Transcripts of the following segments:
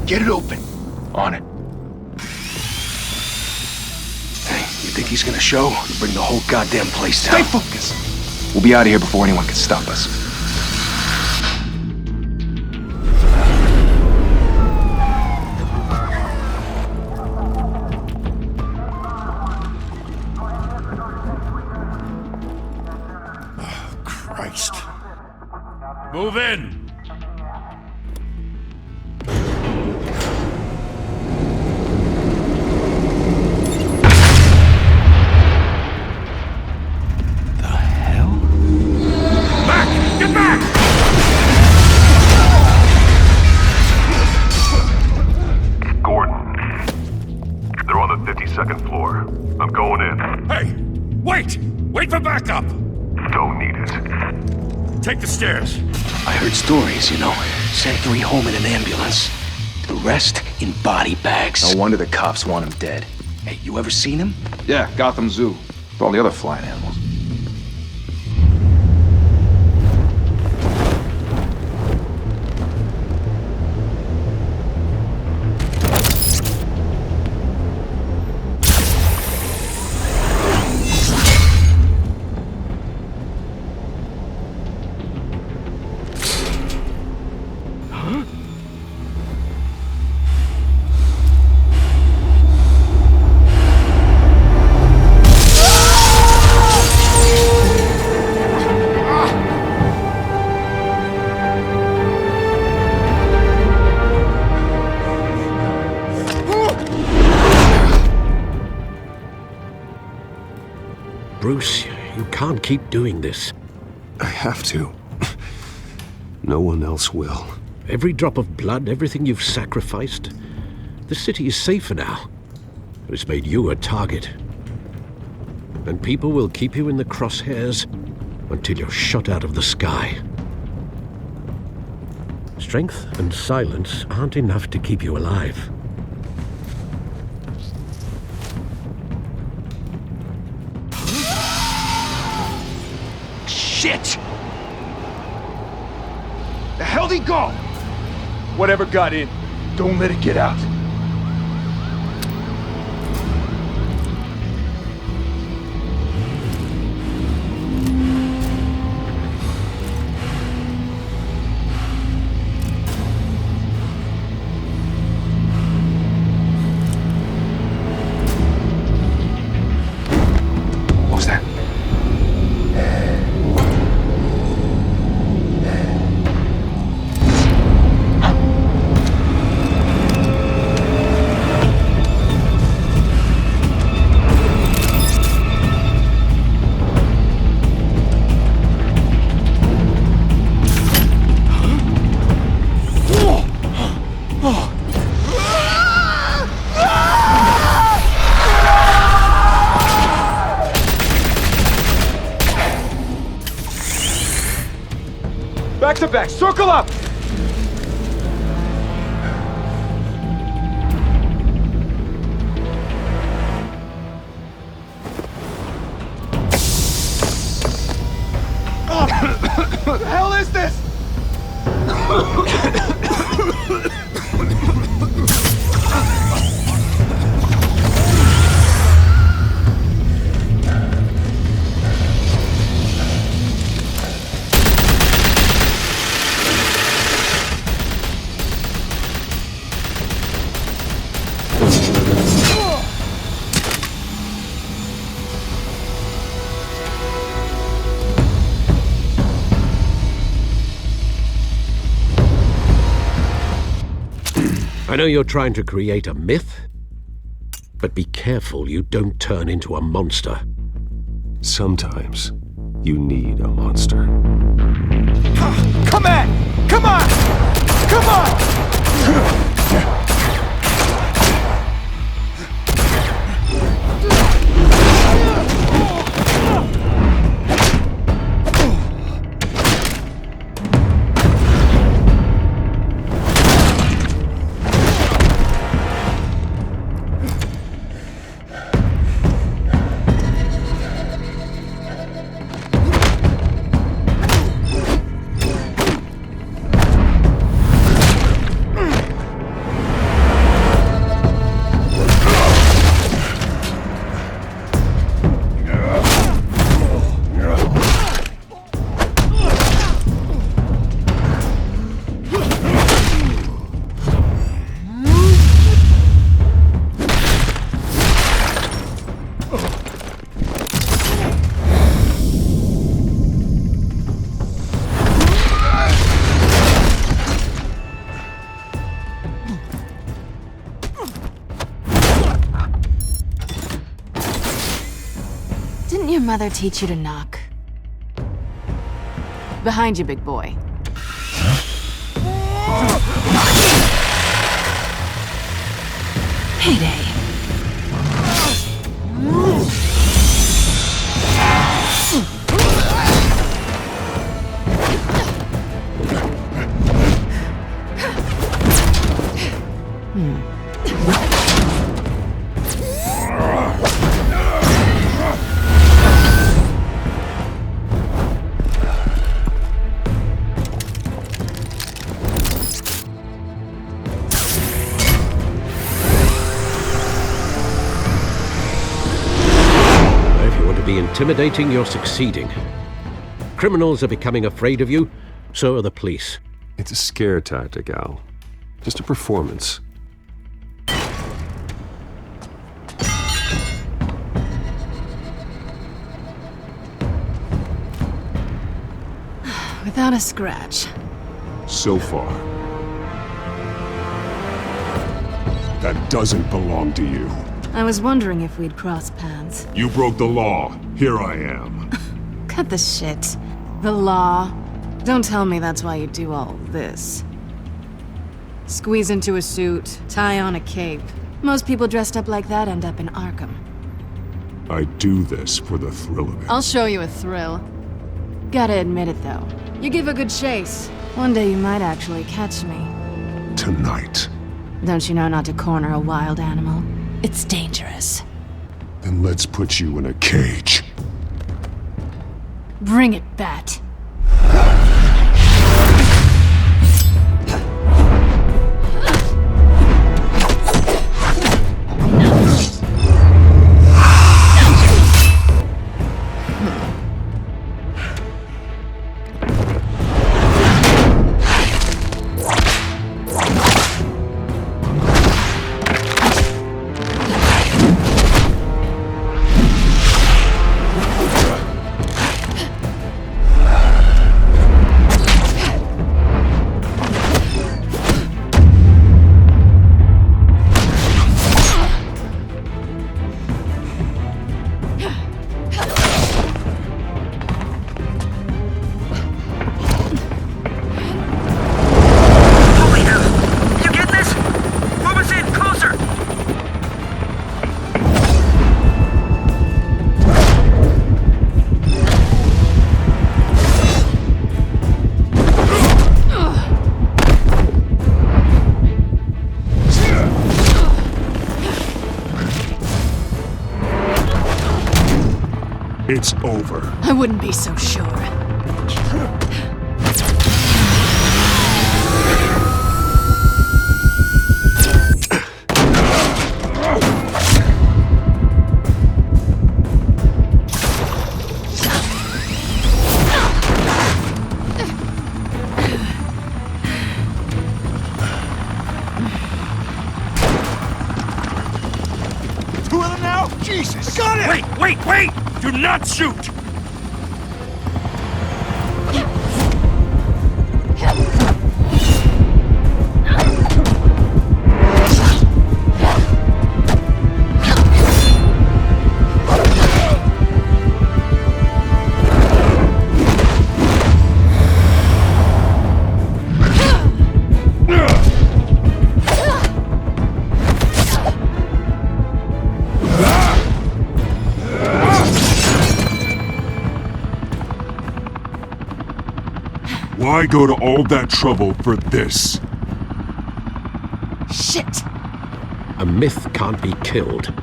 Get it open. On it. Hey, you think he's gonna show? Bring the whole goddamn place down. Stay focused. We'll be out of here before anyone can stop us. Christ. Move in! The hell? Back! Get back! Gordon. They're on the 52nd floor. I'm going in. Hey! Wait! Wait for backup! Don't need it. Take the stairs. I heard stories, you know. Sent 3 home in an ambulance. The rest in body bags. No wonder the cops want him dead. Hey, you ever seen him? Yeah, Gotham Zoo. With all the other flying animals. Bruce, you can't keep doing this. I have to. No one else will. Every drop of blood, everything you've sacrificed. The city is safer now. It's made you a target. And people will keep you in the crosshairs until you're shot out of the sky. Strength and silence aren't enough to keep you alive. Shit! The hell'd he go? Whatever got in, don't let it get out. What was that? Back to back, circle up! What the hell is this? I know you're trying to create a myth, but be careful you don't turn into a monster. Sometimes you need a monster. Come on! Come on! Come on! mother teach you to knock? Behind you, big boy. Heyday. Intimidating, you're succeeding. Criminals are becoming afraid of you, so are the police. It's a scare tactic, Al. Just a performance. Without a scratch. So far. That doesn't belong to you. I was wondering if we'd cross paths. You broke the law. Here I am. Cut the shit. The law. Don't tell me that's why you do all this. Squeeze into a suit, tie on a cape. Most people dressed up like that end up in Arkham. I do this for the thrill of it. I'll show you a thrill. Gotta admit it, though. You give a good chase. One day you might actually catch me. Tonight. Don't you know not to corner a wild animal? It's dangerous. Then let's put you in a cage. Bring it, Bat. It's over. I wouldn't be so sure. Two of them now? Jesus! Got it! Wait! Do not shoot! Why go to all that trouble for this? Shit! A myth can't be killed.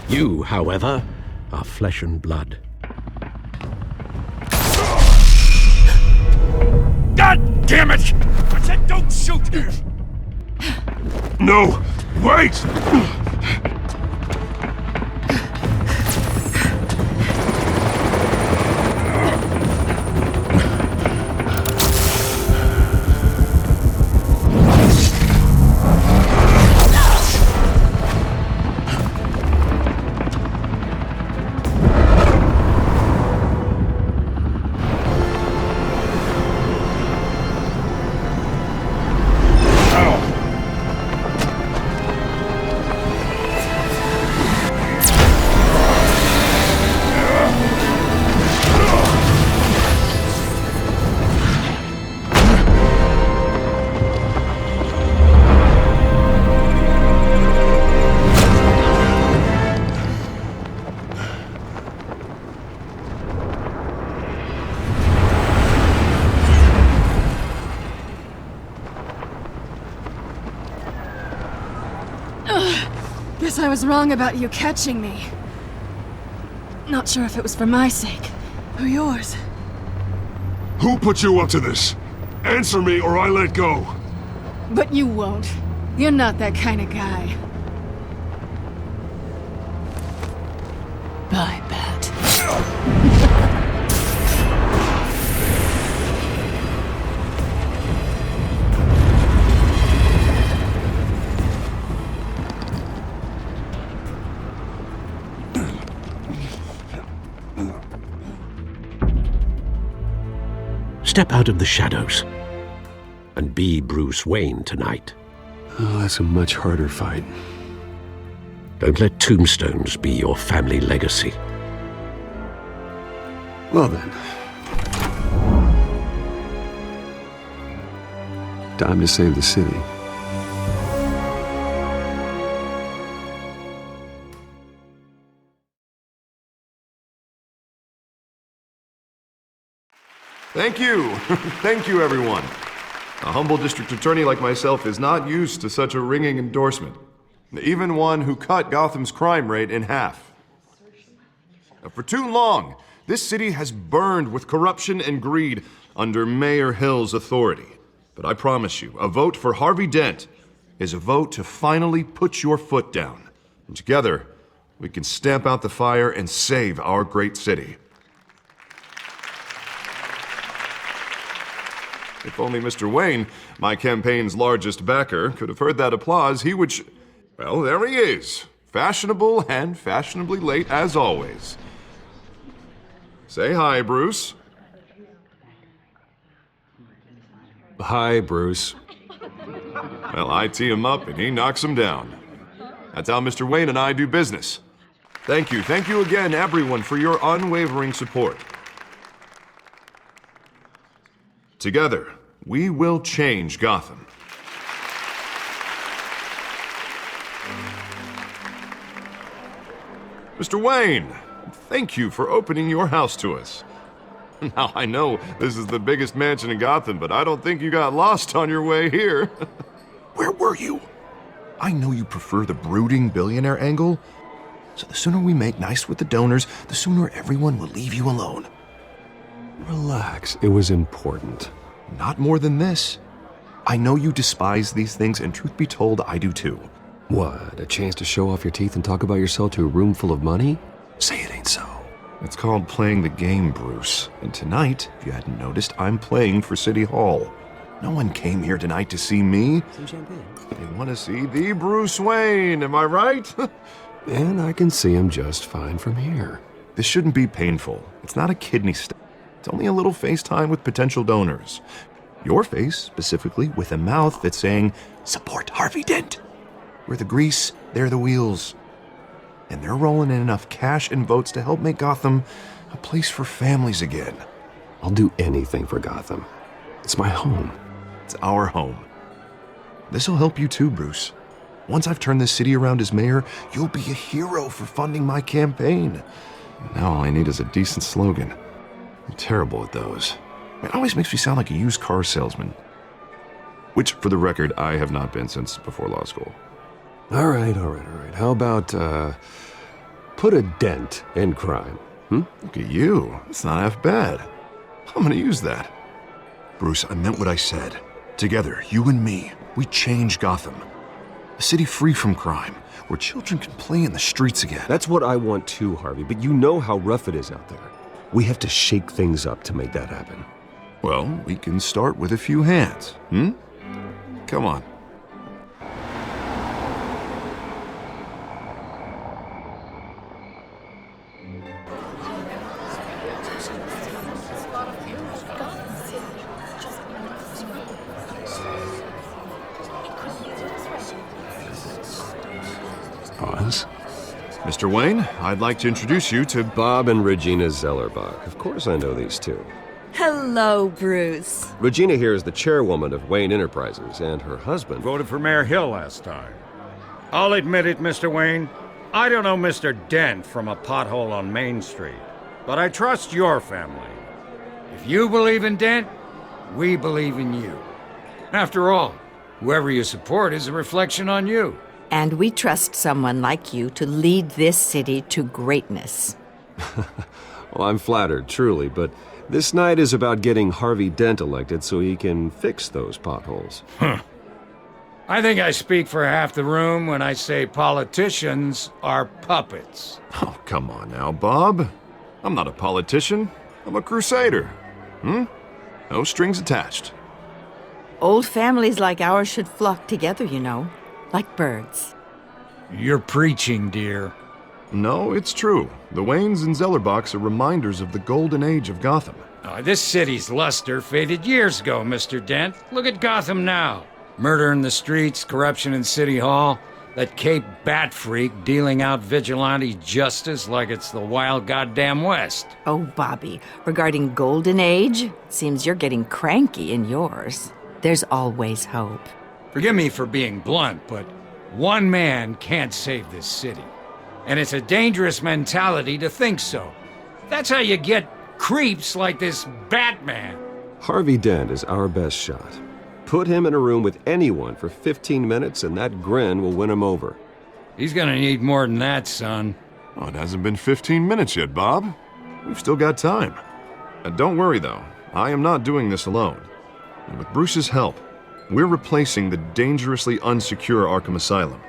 You, however, are flesh and blood. God damn it! I said don't shoot! No! Wait! Guess I was wrong about you catching me. Not sure if it was for my sake, or yours. Who put you up to this? Answer me or I let go. But you won't. You're not that kind of guy. Bye, Bat. Step out of the shadows and be Bruce Wayne tonight. Oh, that's a much harder fight. Don't let tombstones be your family legacy. Well then. Time to save the city. Thank you. Thank you, everyone. A humble district attorney like myself is not used to such a ringing endorsement. Even one who cut Gotham's crime rate in half. For too long, this city has burned with corruption and greed under Mayor Hill's authority. But I promise you, a vote for Harvey Dent is a vote to finally put your foot down. And together, we can stamp out the fire and save our great city. If only Mr. Wayne, my campaign's largest backer, could have heard that applause, he would well, there he is. Fashionable and fashionably late as always. Say hi, Bruce. Hi, Bruce. Well, I tee him up and he knocks him down. That's how Mr. Wayne and I do business. Thank you again, everyone, for your unwavering support. Together, we will change Gotham. Mr. Wayne, thank you for opening your house to us. Now, I know this is the biggest mansion in Gotham, but I don't think you got lost on your way here. Where were you? I know you prefer the brooding billionaire angle, so the sooner we make nice with the donors, the sooner everyone will leave you alone. Relax, it was important. Not more than this. I know you despise these things, and truth be told, I do too. What, a chance to show off your teeth and talk about yourself to a room full of money? Say it ain't so. It's called playing the game, Bruce. And tonight, if you hadn't noticed, I'm playing for City Hall. No one came here tonight to see me. Some champagne. They want to see the Bruce Wayne, am I right? And I can see him just fine from here. This shouldn't be painful. It's not a kidney stone. It's only a little FaceTime with potential donors. Your face, specifically, with a mouth that's saying, support Harvey Dent. We're the grease, they're the wheels. And they're rolling in enough cash and votes to help make Gotham a place for families again. I'll do anything for Gotham. It's my home. It's our home. This'll help you too, Bruce. Once I've turned this city around as mayor, you'll be a hero for funding my campaign. Now all I need is a decent slogan. I'm terrible at those. It always makes me sound like a used car salesman. Which, for the record, I have not been since before law school. All right. How about, put a dent in crime? Look at you. That's not half bad. I'm gonna use that. Bruce, I meant what I said. Together, you and me, we change Gotham. A city free from crime, where children can play in the streets again. That's what I want too, Harvey, but you know how rough it is out there. We have to shake things up to make that happen. Well, we can start with a few hands, Come on. Pause. Mr. Wayne, I'd like to introduce you to Bob and Regina Zellerbach. Of course I know these two. Hello, Bruce. Regina here is the chairwoman of Wayne Enterprises, and her husband Voted for Mayor Hill last time. I'll admit it, Mr. Wayne. I don't know Mr. Dent from a pothole on Main Street, but I trust your family. If you believe in Dent, we believe in you. After all, whoever you support is a reflection on you. And we trust someone like you to lead this city to greatness. Well, I'm flattered, truly, but this night is about getting Harvey Dent elected so he can fix those potholes. I think I speak for half the room when I say politicians are puppets. Oh, come on now, Bob. I'm not a politician. I'm a crusader. No strings attached. Old families like ours should flock together, you know, like birds. You're preaching, dear. No, it's true. The Waynes and Zellerbachs are reminders of the golden age of Gotham. This city's luster faded years ago, Mr. Dent. Look at Gotham now. Murder in the streets, corruption in City Hall, that Cape Bat freak dealing out vigilante justice like it's the wild goddamn West. Oh, Bobby, regarding Golden Age, seems you're getting cranky in yours. There's always hope. Forgive me for being blunt, but one man can't save this city. And it's a dangerous mentality to think so. That's how you get creeps like this Batman. Harvey Dent is our best shot. Put him in a room with anyone for 15 minutes and that grin will win him over. He's gonna need more than that, son. Oh, it hasn't been 15 minutes yet, Bob. We've still got time. Don't worry, though. I am not doing this alone. And with Bruce's help, we're replacing the dangerously unsecure Arkham Asylum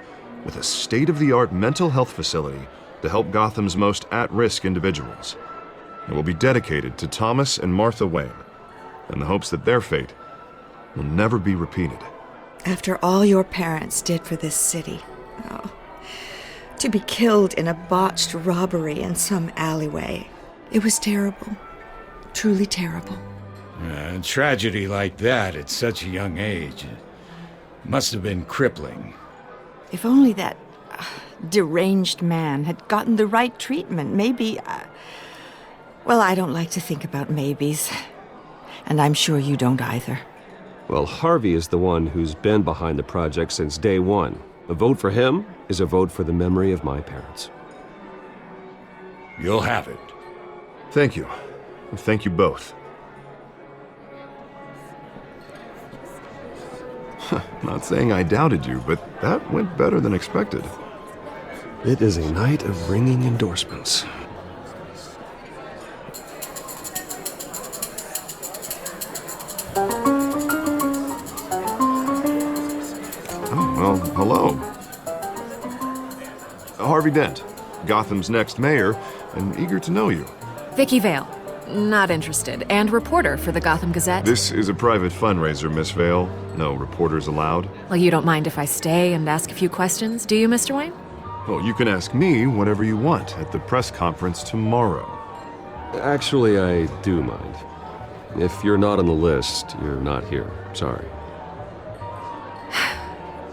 with a state-of-the-art mental health facility to help Gotham's most at-risk individuals. It will be dedicated to Thomas and Martha Wayne, in the hopes that their fate will never be repeated. After all your parents did for this city, to be killed in a botched robbery in some alleyway, it was terrible. Truly terrible. A tragedy like that at such a young age must have been crippling. If only that deranged man had gotten the right treatment, maybe... well, I don't like to think about maybes. And I'm sure you don't either. Well, Harvey is the one who's been behind the project since day one. A vote for him is a vote for the memory of my parents. You'll have it. Thank you. Thank you both. Not saying I doubted you, but that went better than expected. It is a night of ringing endorsements. Well, hello. Harvey Dent, Gotham's next mayor, and eager to know you. Vicky Vale. Not interested. And reporter for the Gotham Gazette. This is a private fundraiser, Miss Vale. No reporters allowed. Well, you don't mind if I stay and ask a few questions, do you, Mr. Wayne? Well, you can ask me whatever you want at the press conference tomorrow. Actually, I do mind. If you're not on the list, you're not here. Sorry.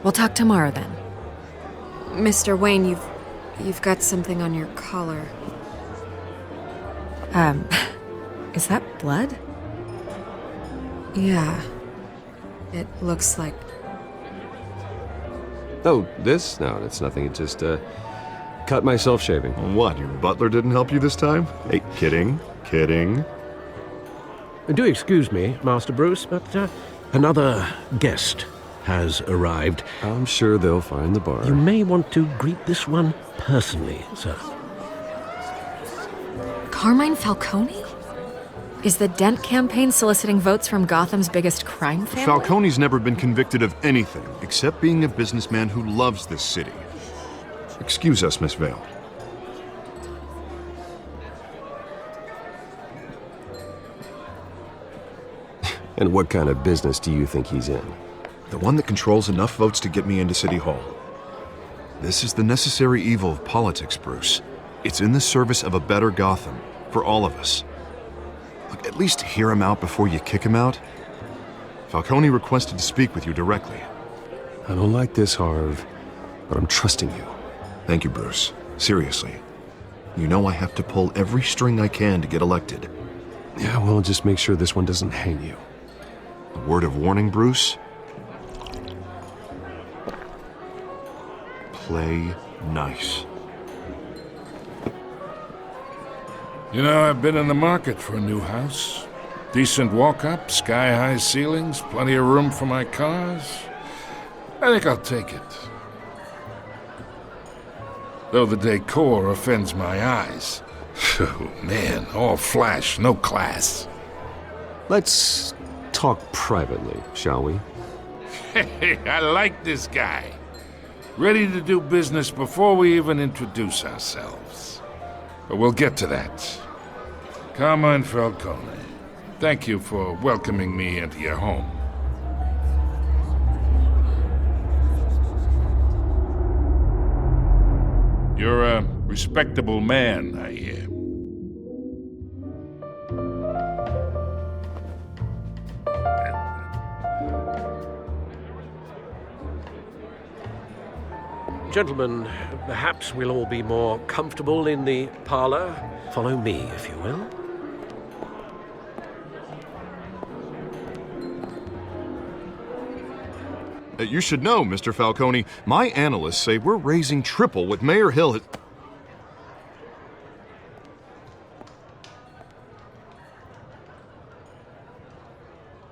We'll talk tomorrow then. Mr. Wayne, you've got something on your collar. Is that blood? Yeah. It looks like... Oh, this? No, it's nothing. It just, cut myself shaving. What, your butler didn't help you this time? Hey, kidding. Do excuse me, Master Bruce, but another guest has arrived. I'm sure they'll find the bar. You may want to greet this one personally, sir. Carmine Falcone? Is the Dent campaign soliciting votes from Gotham's biggest crime family? Falcone's never been convicted of anything except being a businessman who loves this city. Excuse us, Miss Vale. And what kind of business do you think he's in? The one that controls enough votes to get me into City Hall. This is the necessary evil of politics, Bruce. It's in the service of a better Gotham, for all of us. Look, at least hear him out before you kick him out. Falcone requested to speak with you directly. I don't like this, Harv, but I'm trusting you. Thank you, Bruce. Seriously. You know I have to pull every string I can to get elected. Yeah, well, just make sure this one doesn't hang you. A word of warning, Bruce? Play nice. You know, I've been in the market for a new house. Decent walk-up, sky-high ceilings, plenty of room for my cars. I think I'll take it. though the decor offends my eyes. Oh, man, all flash, no class. Let's talk privately, shall we? Hey, I like this guy. Ready to do business before we even introduce ourselves. But we'll get to that. Carmine Falcone, thank you for welcoming me into your home. You're a respectable man, I hear. Gentlemen, perhaps we'll all be more comfortable in the parlor. Follow me, if you will. You should know, Mr. Falcone, my analysts say we're raising triple what Mayor Hill has...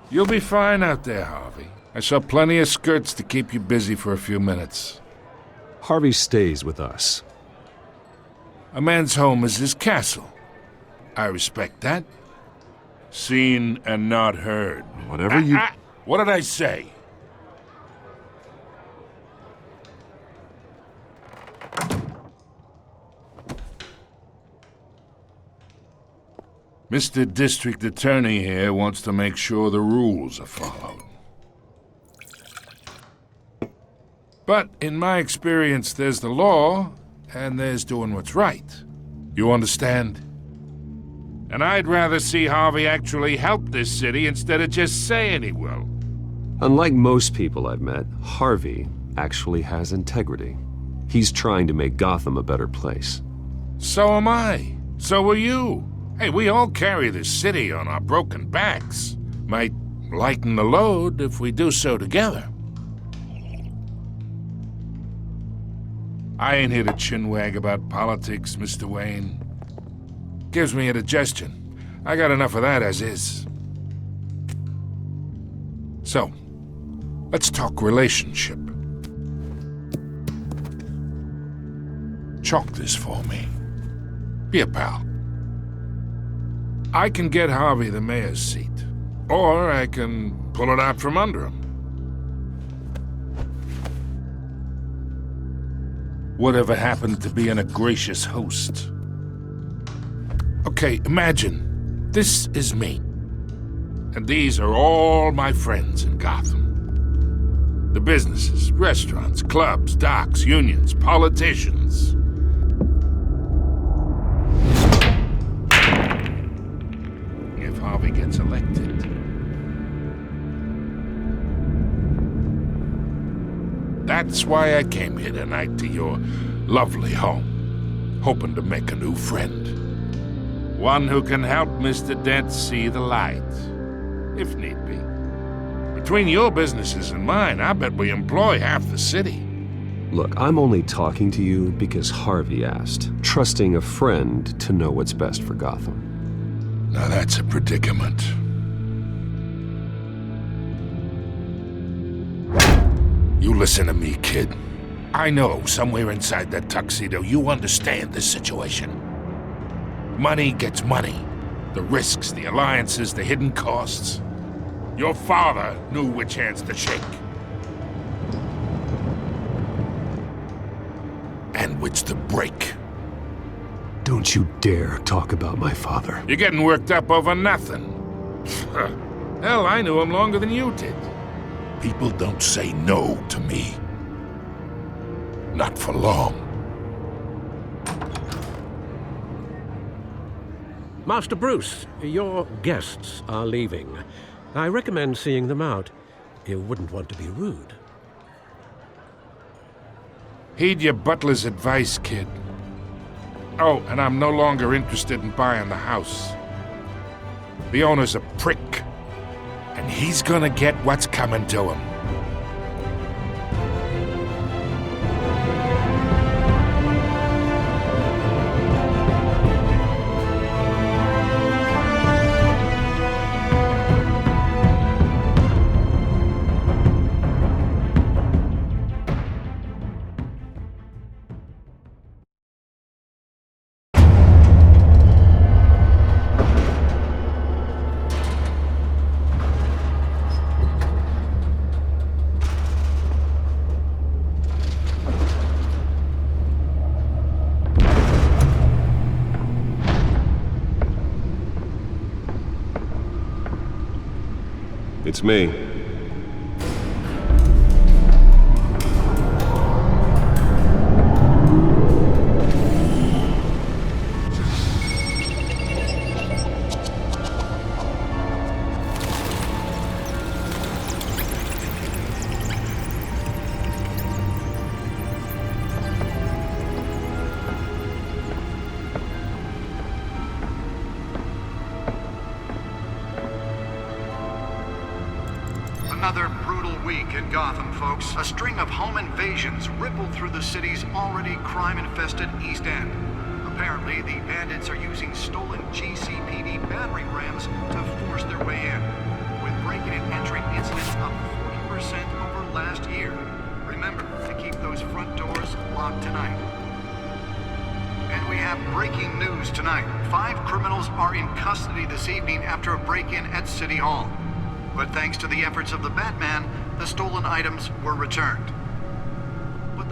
You'll be fine out there, Harvey. I saw plenty of skirts to keep you busy for a few minutes. Harvey stays with us. A man's home is his castle. I respect that. Seen and not heard. Whatever you... What did I say? Mr. District Attorney here wants to make sure the rules are followed. But in my experience, there's the law, and there's doing what's right. You understand? And I'd rather see Harvey actually help this city instead of just saying he will. Unlike most people I've met, Harvey actually has integrity. He's trying to make Gotham a better place. So am I. So are you. Hey, we all carry this city on our broken backs. Might lighten the load if we do so together. I ain't here to chinwag about politics, Mr. Wayne. Gives me indigestion. I got enough of that as is. So, let's talk relationship. Chalk this for me. Be a pal. I can get Harvey the mayor's seat, or I can pull it out from under him. Whatever happened to being a gracious host? Okay, imagine, this is me. And these are all my friends in Gotham. The businesses, restaurants, clubs, docks, unions, politicians. If Harvey gets elected, that's why I came here tonight to your lovely home, hoping to make a new friend. One who can help Mr. Dent see the light, if need be. Between your businesses and mine, I bet we employ half the city. Look, I'm only talking to you because Harvey asked, trusting a friend to know what's best for Gotham. Now that's a predicament. You listen to me, kid. I know somewhere inside that tuxedo you understand this situation. Money gets money. The risks, the alliances, the hidden costs. Your father knew which hands to shake. And which to break. Don't you dare talk about my father. You're getting worked up over nothing. Hell, I knew him longer than you did. People don't say no to me. Not for long. Master Bruce, your guests are leaving. I recommend seeing them out. You wouldn't want to be rude. Heed your butler's advice, kid. Oh, and I'm no longer interested in buying the house. The owner's a prick, and he's gonna get what's coming to him. It's me. Another brutal week in Gotham, folks. A string of home invasions rippled through the city's already crime-infested East End. Apparently, the bandits are using stolen GCPD battering rams to force their way in, with breaking and entering incidents up 40% over last year. Remember to keep those front doors locked tonight. And we have breaking news tonight. 5 criminals are in custody this evening after a break-in at City Hall. But thanks to the efforts of the Batman, the stolen items were returned.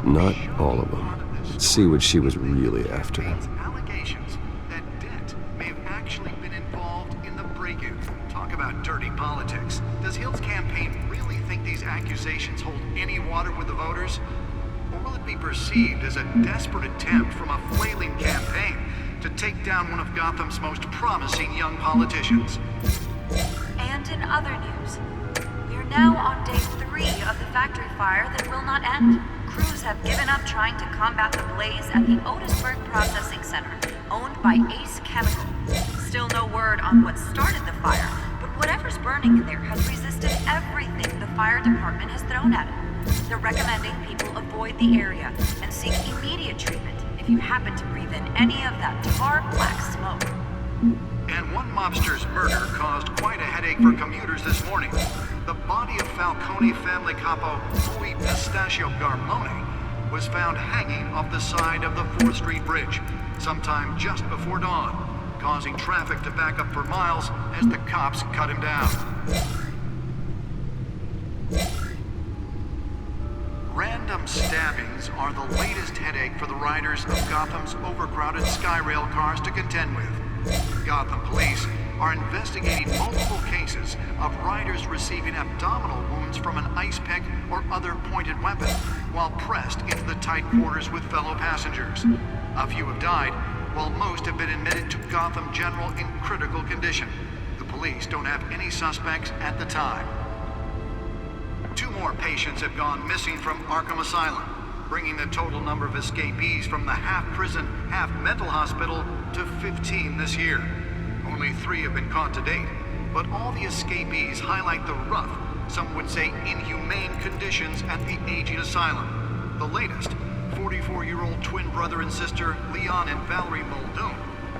Not all of them. Let's see what she was really after. Allegations that Dent may have actually been involved in the break-in. Talk about dirty politics. Does Hill's campaign really think these accusations hold any water with the voters? Or will it be perceived as a desperate attempt from a flailing campaign to take down one of Gotham's most promising young politicians? And in other news, we are now on day 3 of the factory fire that will not end. Crews have given up trying to combat the blaze at the Otisburg Processing Center, owned by Ace Chemical. Still no word on what started the fire, but whatever's burning in there has resisted everything the fire department has thrown at it. They're recommending people avoid the area and seek immediate treatment if you happen to breathe in any of that tar black smoke. And one mobster's murder caused quite a headache for commuters this morning. The body of Falcone family capo Louis Pistachio Garmone was found hanging off the side of the 4th Street Bridge sometime just before dawn, causing traffic to back up for miles as the cops cut him down. Random stabbings are the latest headache for the riders of Gotham's overcrowded Skyrail cars to contend with. Gotham police are investigating multiple cases of riders receiving abdominal wounds from an ice pick or other pointed weapon while pressed into the tight quarters with fellow passengers. A few have died, while most have been admitted to Gotham General in critical condition. The police don't have any suspects at the time. 2 more patients have gone missing from Arkham Asylum, bringing the total number of escapees from the half-prison, half-mental hospital to 15 this year. Only 3 have been caught to date, but all the escapees highlight the rough, some would say inhumane conditions at the aging asylum. The latest, 44-year-old twin brother and sister Leon and Valerie Muldoon,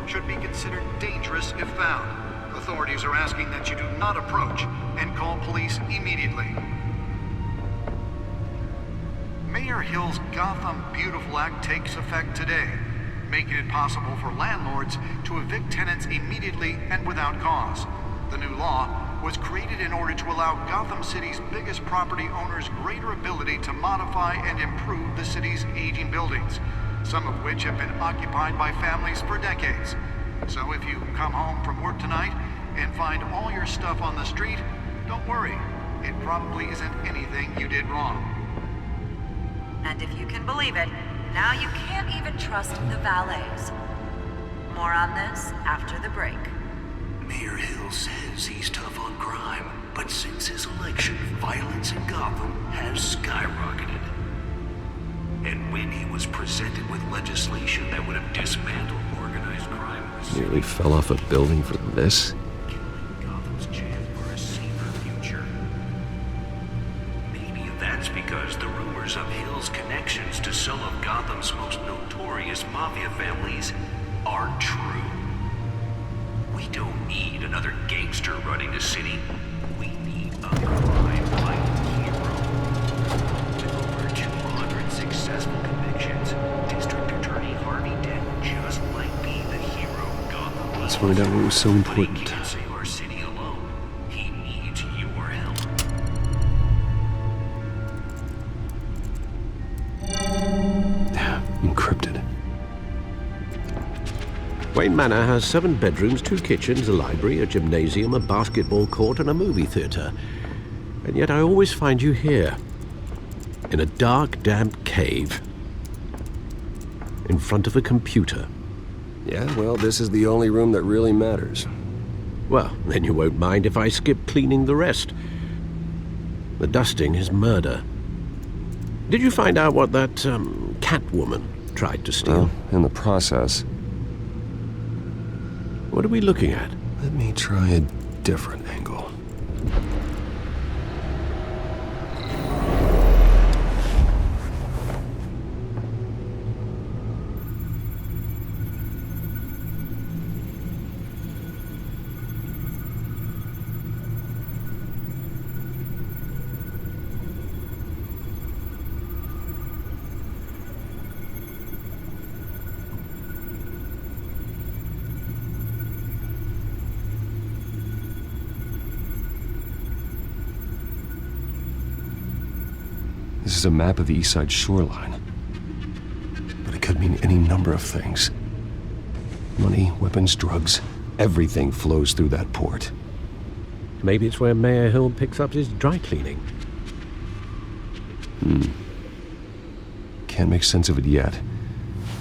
should be considered dangerous if found. Authorities are asking that you do not approach and call police immediately. Mayor Hill's Gotham Beautiful Act takes effect today, making it possible for landlords to evict tenants immediately and without cause. The new law was created in order to allow Gotham City's biggest property owners greater ability to modify and improve the city's aging buildings, some of which have been occupied by families for decades. So if you come home from work tonight and find all your stuff on the street, don't worry. It probably isn't anything you did wrong. And if you can believe it, now you can't even trust the valets. More on this after the break. Mayor Hill says he's tough on crime, but since his election, violence in Gotham has skyrocketed. And when he was presented with legislation that would have dismantled organized crime... Nearly fell off a building for this? Gotham's chance for a safer future. Maybe that's because the rumors of Hill's connections to some of Gotham's most notorious mafia families are true. We don't need another gangster running the city. We need a crime-fighting hero. With over 200 successful convictions, District Attorney Harvey Dent just might be the hero Gotham needs. Let's find out what was so important. But he can't save our city alone. He needs your help. Encrypted. Wayne Manor has 7 bedrooms, 2 kitchens, a library, a gymnasium, a basketball court, and a movie theater. And yet I always find you here, in a dark, damp cave, in front of a computer. Yeah, well, this is the only room that really matters. Well, then you won't mind if I skip cleaning the rest. The dusting is murder. Did you find out what that, Catwoman tried to steal? Well, in the process. What are we looking at? Let me try a different angle. This is a map of the East Side shoreline. But it could mean any number of things. Money, weapons, drugs, everything flows through that port. Maybe it's where Mayor Hill picks up his dry cleaning. Can't make sense of it yet.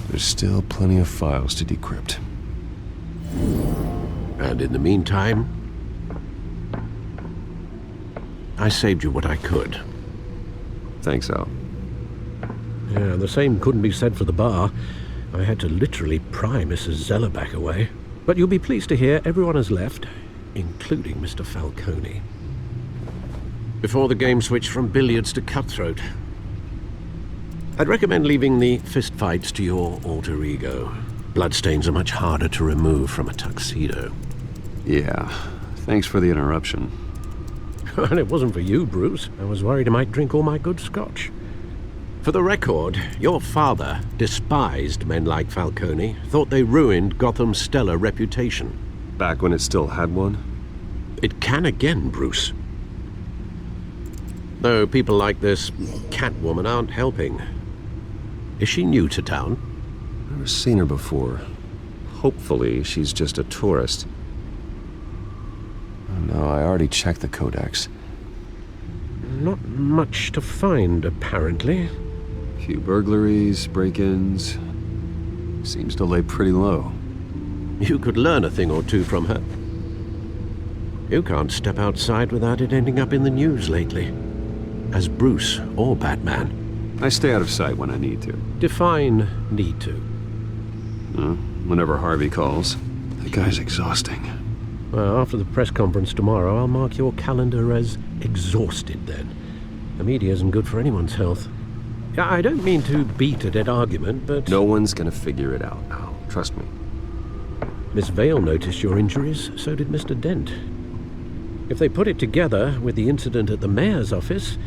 There's still plenty of files to decrypt. And in the meantime, I saved you what I could. Thanks, Al. Yeah, the same couldn't be said for the bar. I had to literally pry Mrs. Zeller back away. But you'll be pleased to hear everyone has left, including Mr. Falcone. Before the game switched from billiards to cutthroat. I'd recommend leaving the fistfights to your alter ego. Bloodstains are much harder to remove from a tuxedo. Yeah, thanks for the interruption. And it wasn't for you, Bruce. I was worried I might drink all my good scotch. For the record, your father despised men like Falcone, thought they ruined Gotham's stellar reputation. Back when it still had one? It can again, Bruce. Though people like this Catwoman aren't helping. Is she new to town? Never seen her before. Hopefully, she's just a tourist. Oh, no, I already checked the codex. Not much to find, apparently. Few burglaries, break-ins. Seems to lay pretty low. You could learn a thing or two from her. You can't step outside without it ending up in the news lately. As Bruce or Batman. I stay out of sight when I need to. Define need to. Whenever Harvey calls. That guy's exhausting. Well, after the press conference tomorrow, I'll mark your calendar as exhausted then. The media isn't good for anyone's health. Yeah, I don't mean to beat a dead argument, but... No one's gonna figure it out now. Trust me. Miss Vale noticed your injuries, so did Mr. Dent. If they put it together with the incident at the mayor's office,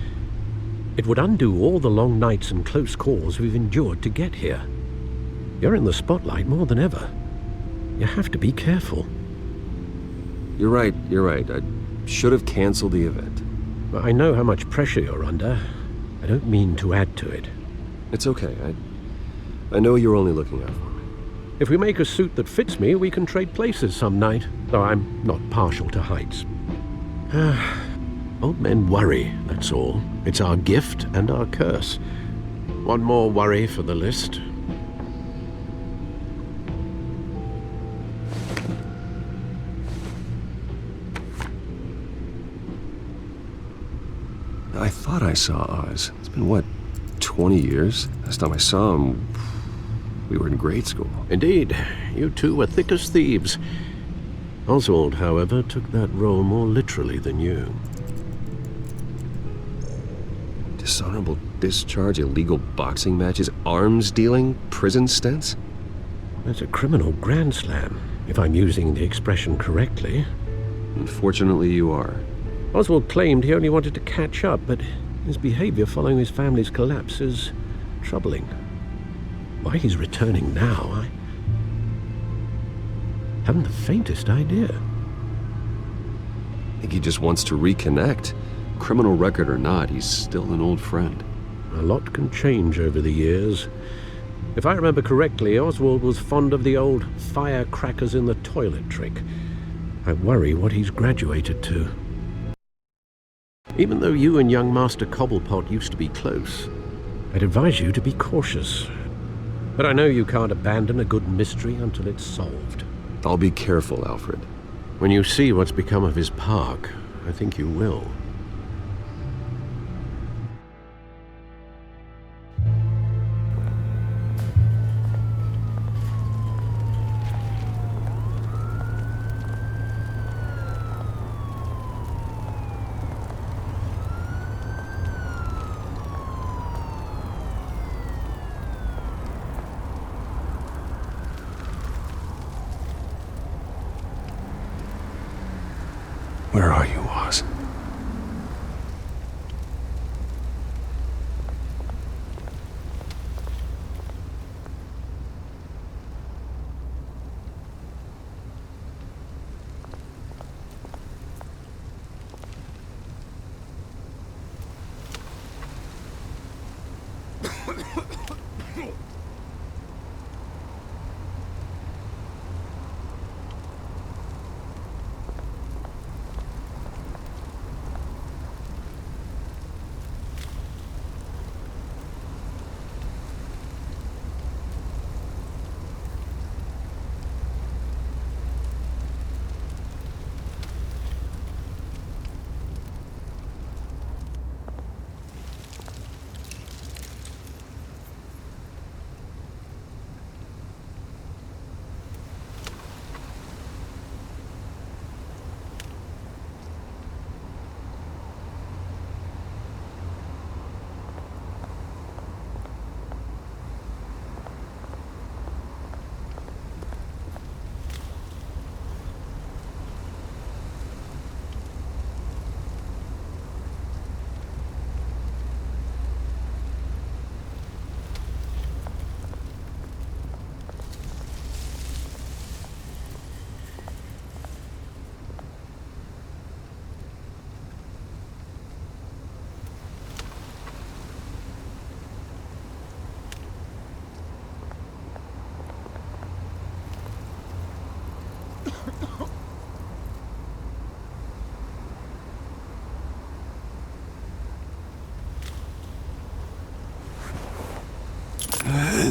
it would undo all the long nights and close calls we've endured to get here. You're in the spotlight more than ever. You have to be careful. You're right. I should have canceled the event. I know how much pressure you're under. I don't mean to add to it. It's okay. I know you're only looking out for me. If we make a suit that fits me, we can trade places some night, though I'm not partial to heights. Old men worry, that's all. It's our gift and our curse. One more worry for the list. I thought I saw Oz. It's been, what, 20 years? Last time I saw him, we were in grade school. Indeed. You two were thick as thieves. Oswald, however, took that role more literally than you. Dishonorable discharge, illegal boxing matches, arms dealing, prison stints? That's a criminal grand slam, if I'm using the expression correctly. Unfortunately, you are. Oswald claimed he only wanted to catch up, but his behavior following his family's collapse is troubling. Why he's returning now, I haven't the faintest idea. I think he just wants to reconnect. Criminal record or not, he's still an old friend. A lot can change over the years. If I remember correctly, Oswald was fond of the old firecrackers in the toilet trick. I worry what he's graduated to. Even though you and young Master Cobblepot used to be close, I'd advise you to be cautious. But I know you can't abandon a good mystery until it's solved. I'll be careful, Alfred. When you see what's become of his park, I think you will. Where are you, Oz?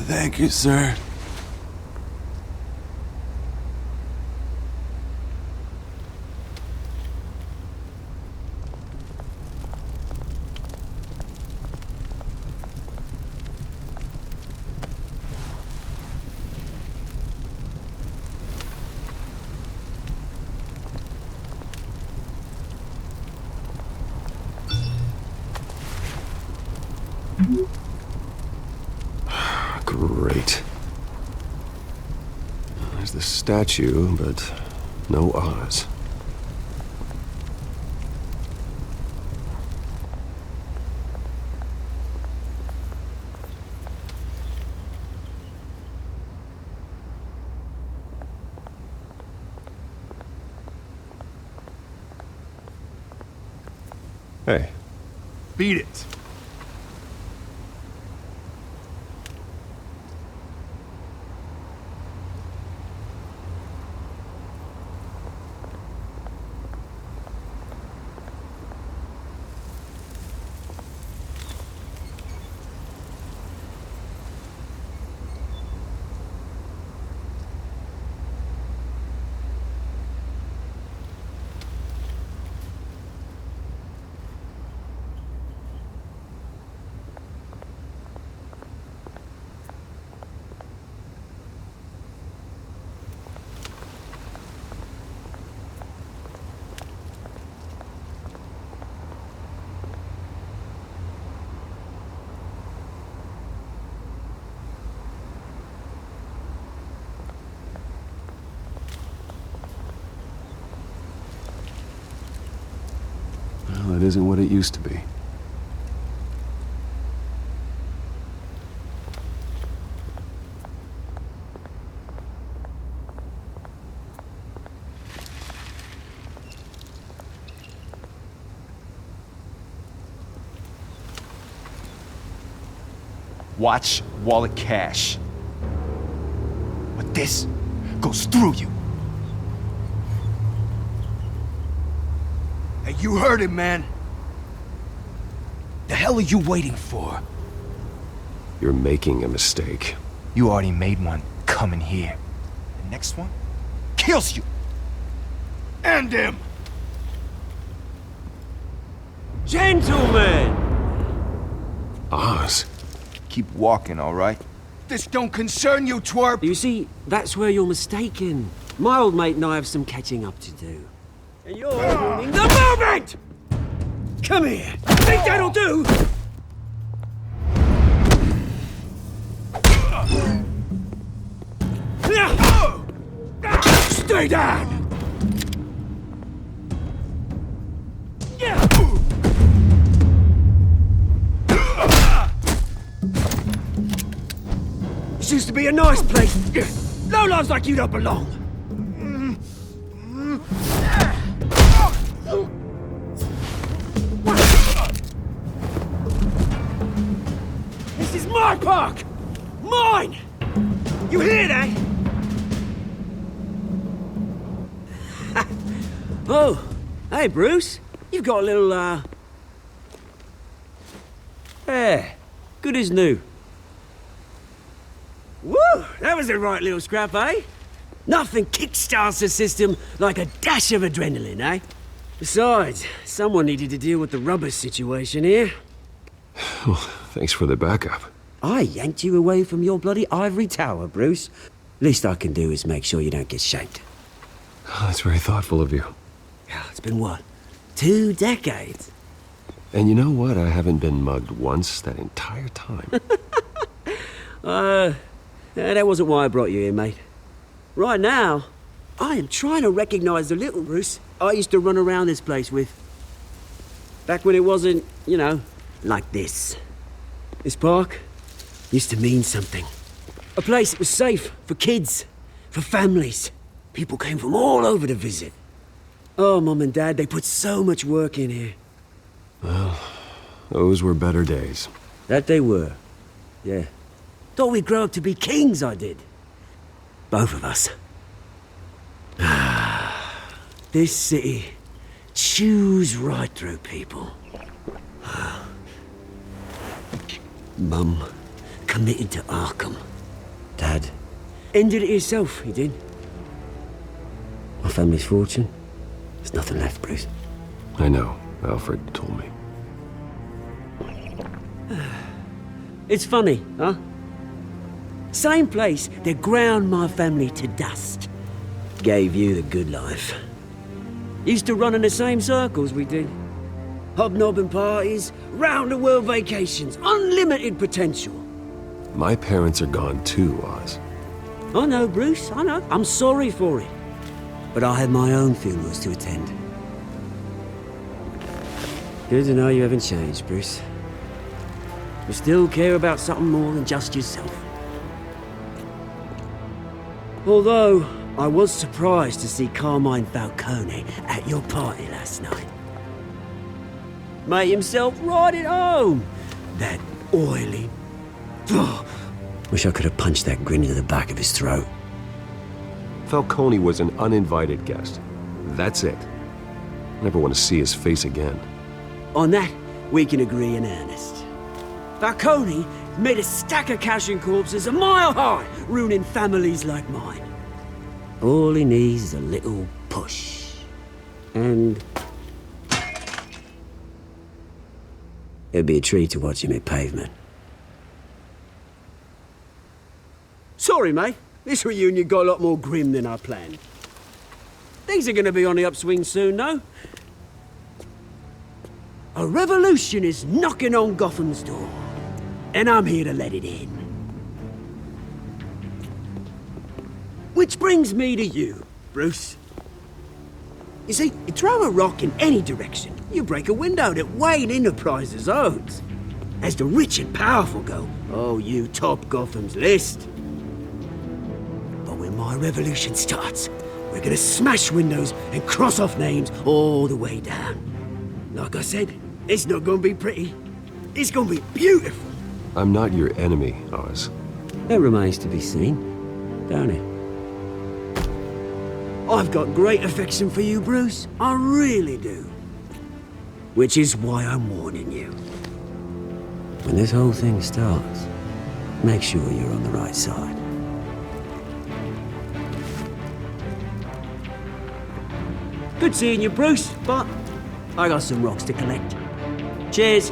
Thank you, sir. Great. There's the statue, but no Oz. Hey. Beat it. Well, it isn't what it used to be. Watch wallet cash. But this goes through you. Hey, you heard him, man. The hell are you waiting for? You're making a mistake. You already made one coming here. The next one kills you. End him! Gentlemen! Oz. Keep walking, all right? This don't concern you, twerp! You see, that's where you're mistaken. My old mate and I have some catching up to do. And you're ruining the moment! Come here! Think that'll do? Stay down! This used to be a nice place. No lives like you don't belong. This is my park! Mine! You hear that? Oh, hey, Bruce. You've got a little, yeah, good as new. Woo! That was a right little scrap, eh? Nothing kickstarts the system like a dash of adrenaline, eh? Besides, someone needed to deal with the rubber situation here. Well, thanks for the backup. I yanked you away from your bloody ivory tower, Bruce. Least I can do is make sure you don't get shanked. Oh, that's very thoughtful of you. It's been what? 2 decades? And you know what? I haven't been mugged once that entire time. That wasn't why I brought you here, mate. Right now, I am trying to recognize the little Bruce I used to run around this place with. Back when it wasn't, you know, like this. This park used to mean something. A place that was safe for kids, for families. People came from all over to visit. Oh, Mum and Dad, they put so much work in here. Well, those were better days. That they were, yeah. Thought we'd grow up to be kings, I did. Both of us. This city chews right through people. Mum committed to Arkham. Dad ended it himself, he did. My family's fortune, there's nothing left, Bruce. I know. Alfred told me. It's funny, huh? Same place that ground my family to dust. Gave you the good life. Used to run in the same circles we did. Hobnobbing parties, round-the-world vacations, unlimited potential. My parents are gone too, Oz. I know, Bruce, I know. I'm sorry for it. But I had my own funerals to attend. Good to know you haven't changed, Bruce. You still care about something more than just yourself. Although, I was surprised to see Carmine Falcone at your party last night. Made himself right at home. That oily... Wish I could have punched that grin into the back of his throat. Falcone was an uninvited guest. That's it. Never want to see his face again. On that, we can agree in earnest. Falcone made a stack of cash and corpses a mile high, ruining families like mine. All he needs is a little push. And... it'd be a treat to watch him hit pavement. Sorry, mate. This reunion got a lot more grim than I planned. Things are gonna be on the upswing soon, though. A revolution is knocking on Gotham's door. And I'm here to let it in. Which brings me to you, Bruce. You see, you throw a rock in any direction, you break a window that Wayne Enterprises owns. As the rich and powerful go, oh, you top Gotham's list. But when my revolution starts, we're gonna smash windows and cross off names all the way down. Like I said, it's not gonna be pretty. It's gonna be beautiful. I'm not your enemy, Oz. That remains to be seen, don't it? I've got great affection for you, Bruce. I really do. Which is why I'm warning you. When this whole thing starts, make sure you're on the right side. Good seeing you, Bruce, but I got some rocks to collect. Cheers.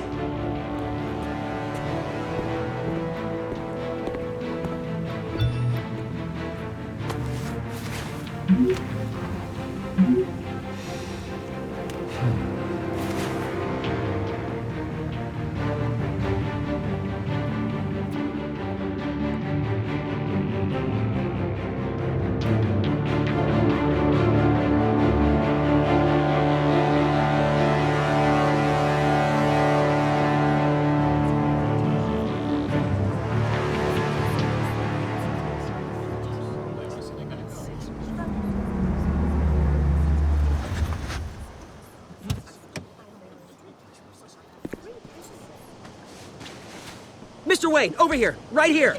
Mr. Wayne, over here, right here.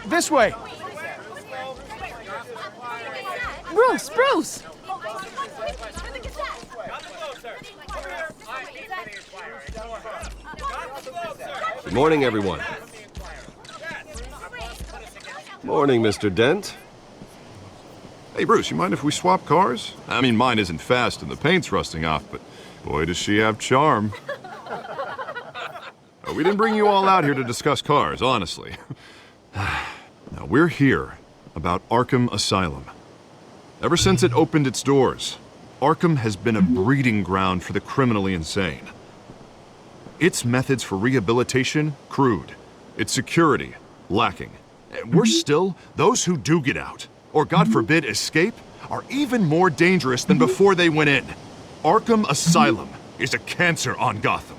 This way. Bruce! Good morning, everyone. Morning, Mr. Dent. Hey, Bruce, you mind if we swap cars? I mean, mine isn't fast and the paint's rusting off, but boy, does she have charm. We didn't bring you all out here to discuss cars, honestly. Now, we're here about Arkham Asylum. Ever since it opened its doors, Arkham has been a breeding ground for the criminally insane. Its methods for rehabilitation, crude. Its security, lacking. And worse still, those who do get out, or God forbid escape, are even more dangerous than before they went in. Arkham Asylum is a cancer on Gotham.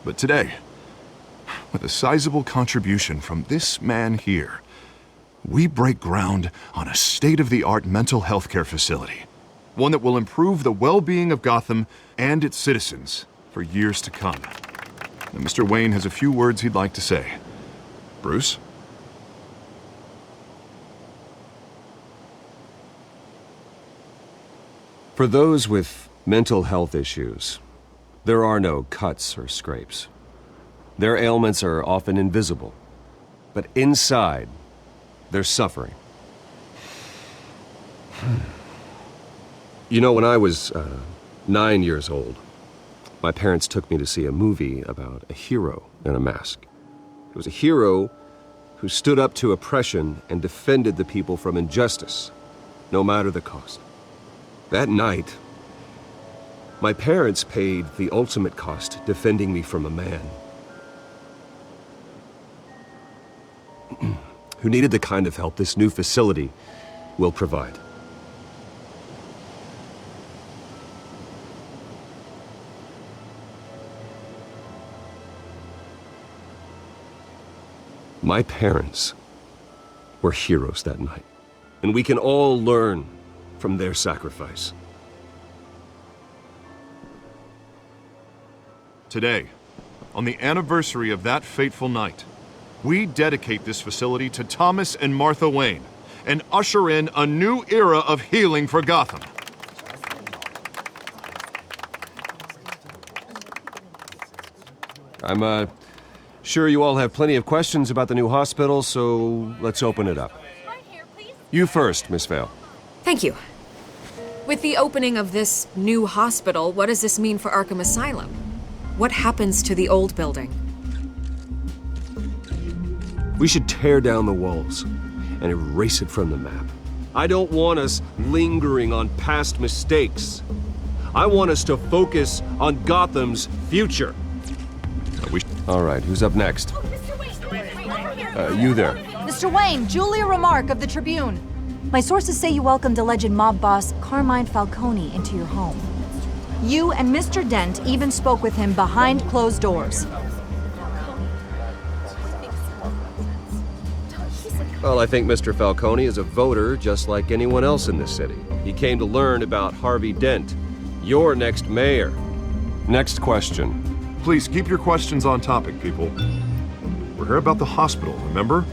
But today, with a sizable contribution from this man here, we break ground on a state-of-the-art mental health care facility. One that will improve the well-being of Gotham and its citizens for years to come. Now, Mr. Wayne has a few words he'd like to say. Bruce? For those with mental health issues, there are no cuts or scrapes. Their ailments are often invisible, but inside, they're suffering. You know, when I was 9 years old, my parents took me to see a movie about a hero in a mask. It was a hero who stood up to oppression and defended the people from injustice, no matter the cost. That night, my parents paid the ultimate cost defending me from a man who needed the kind of help this new facility will provide. My parents were heroes that night, and we can all learn from their sacrifice. Today, on the anniversary of that fateful night, we dedicate this facility to Thomas and Martha Wayne and usher in a new era of healing for Gotham. I'm sure you all have plenty of questions about the new hospital, so let's open it up. You first, Miss Vale. Thank you. With the opening of this new hospital, what does this mean for Arkham Asylum? What happens to the old building? We should tear down the walls and erase it from the map. I don't want us lingering on past mistakes. I want us to focus on Gotham's future. All right, who's up next? You there. Mr. Wayne, Julia Remark of the Tribune. My sources say you welcomed alleged mob boss Carmine Falcone into your home. You and Mr. Dent even spoke with him behind closed doors. Well, I think Mr. Falcone is a voter just like anyone else in this city. He came to learn about Harvey Dent, your next mayor. Next question. Please keep your questions on topic, people. We're here about the hospital, remember?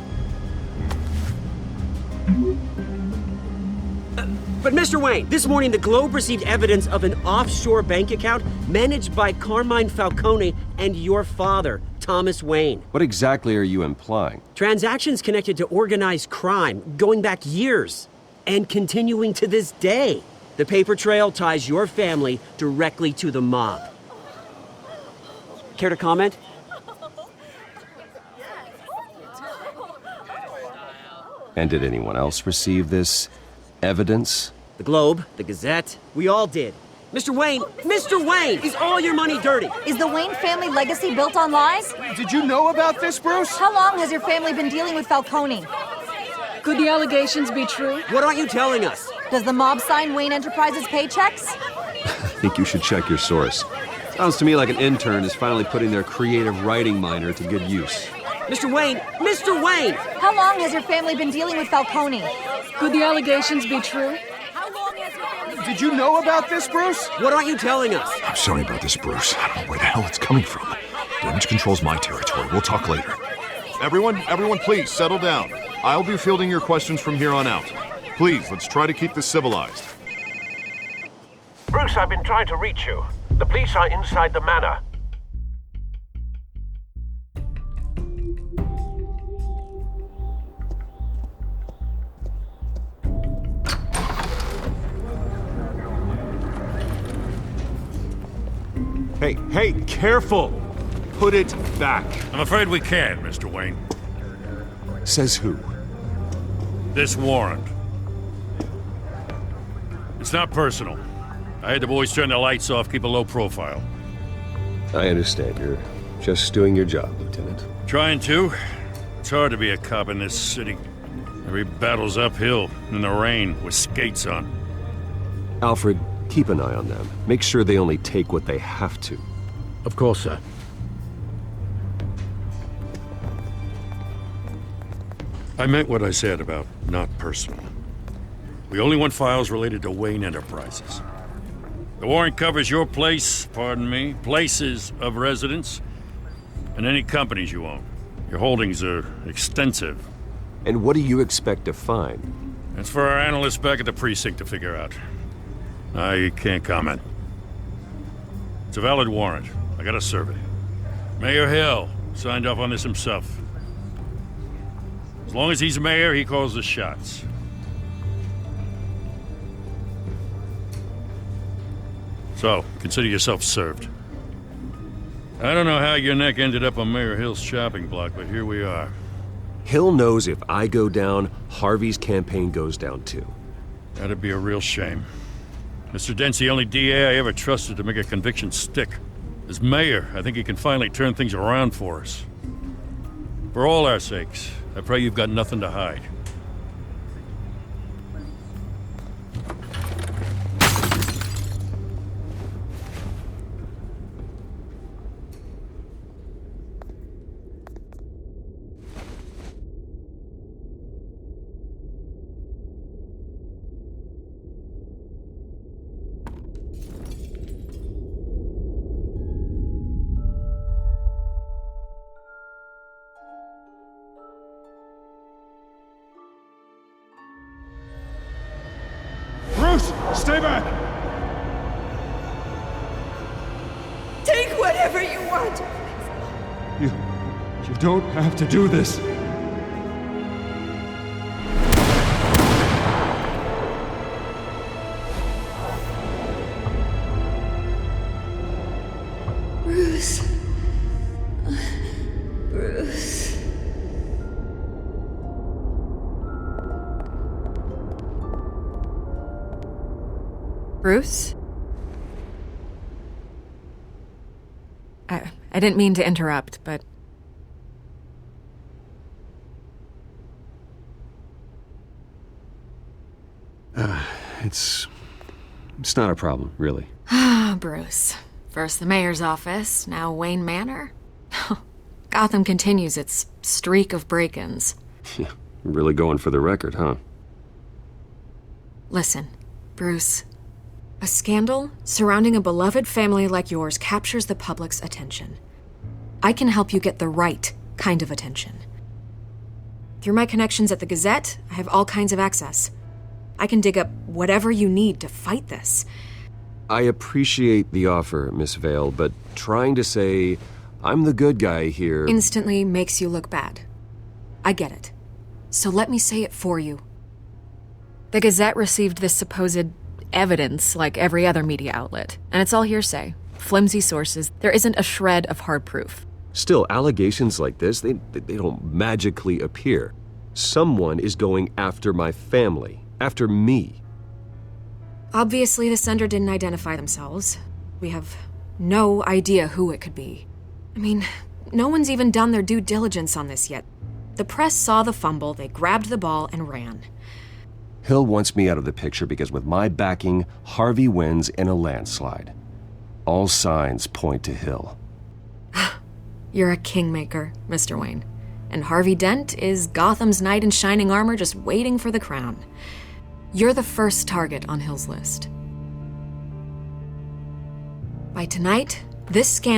But Mr. Wayne, this morning the Globe received evidence of an offshore bank account managed by Carmine Falcone and your father, Thomas Wayne. What exactly are you implying? Transactions connected to organized crime going back years and continuing to this day. The paper trail ties your family directly to the mob. Care to comment? And did anyone else receive this evidence? The Globe, the Gazette, we all did. Mr. Wayne, is all your money dirty? Is the Wayne family legacy built on lies? Did you know about this, Bruce? How long has your family been dealing with Falcone? Could the allegations be true? What aren't you telling us? Does the mob sign Wayne Enterprises paychecks? I think you should check your source. Sounds to me like an intern is finally putting their creative writing minor to good use. Mr. Wayne! How long has your family been dealing with Falcone? Could the allegations be true? Did you know about this, Bruce? What aren't you telling us? I'm sorry about this, Bruce. I don't know where the hell it's coming from. Damage control's my territory. We'll talk later. Everyone, please, settle down. I'll be fielding your questions from here on out. Please, let's try to keep this civilized. Bruce, I've been trying to reach you. The police are inside the manor. Hey, careful! Put it back. I'm afraid we can't, Mr. Wayne. Says who? This warrant. It's not personal. I had the boys turn the lights off, keep a low profile. I understand. You're just doing your job, Lieutenant. Trying to. It's hard to be a cop in this city. Every battle's uphill, in the rain, with skates on. Alfred, keep an eye on them. Make sure they only take what they have to. Of course, sir. I meant what I said about not personal. We only want files related to Wayne Enterprises. The warrant covers your places of residence, and any companies you own. Your holdings are extensive. And what do you expect to find? That's for our analysts back at the precinct to figure out. I can't comment. It's a valid warrant. I gotta serve it. Mayor Hill signed off on this himself. As long as he's mayor, he calls the shots. So, consider yourself served. I don't know how your neck ended up on Mayor Hill's chopping block, but here we are. Hill knows if I go down, Harvey's campaign goes down too. That'd be a real shame. Mr. Dent's the only DA I ever trusted to make a conviction stick. As mayor, I think he can finally turn things around for us. For all our sakes, I pray you've got nothing to hide. Stay back! Take whatever you want. You don't have to do this. Bruce. Bruce. Bruce? I didn't mean to interrupt, but... It's not a problem, really. Ah, Bruce. First the mayor's office, now Wayne Manor. Gotham continues its streak of break-ins. Yeah, really going for the record, huh? Listen, Bruce. A scandal surrounding a beloved family like yours captures the public's attention. I can help you get the right kind of attention. Through my connections at the Gazette, I have all kinds of access. I can dig up whatever you need to fight this. I appreciate the offer, Miss Vale, but trying to say I'm the good guy here Instantly makes you look bad. I get it. So let me say it for you. The Gazette received this supposed evidence like every other media outlet, and it's all hearsay. Flimsy sources. There isn't a shred of hard proof. Still, allegations like this, they don't magically appear. Someone is going after my family, after me. Obviously, the sender didn't identify themselves. We have no idea who it could be. I mean, no one's even done their due diligence on this yet. The press saw the fumble, they grabbed the ball and ran. Hill wants me out of the picture because with my backing, Harvey wins in a landslide. All signs point to Hill. You're a kingmaker, Mr. Wayne. And Harvey Dent is Gotham's knight in shining armor just waiting for the crown. You're the first target on Hill's list. By tonight, this scandal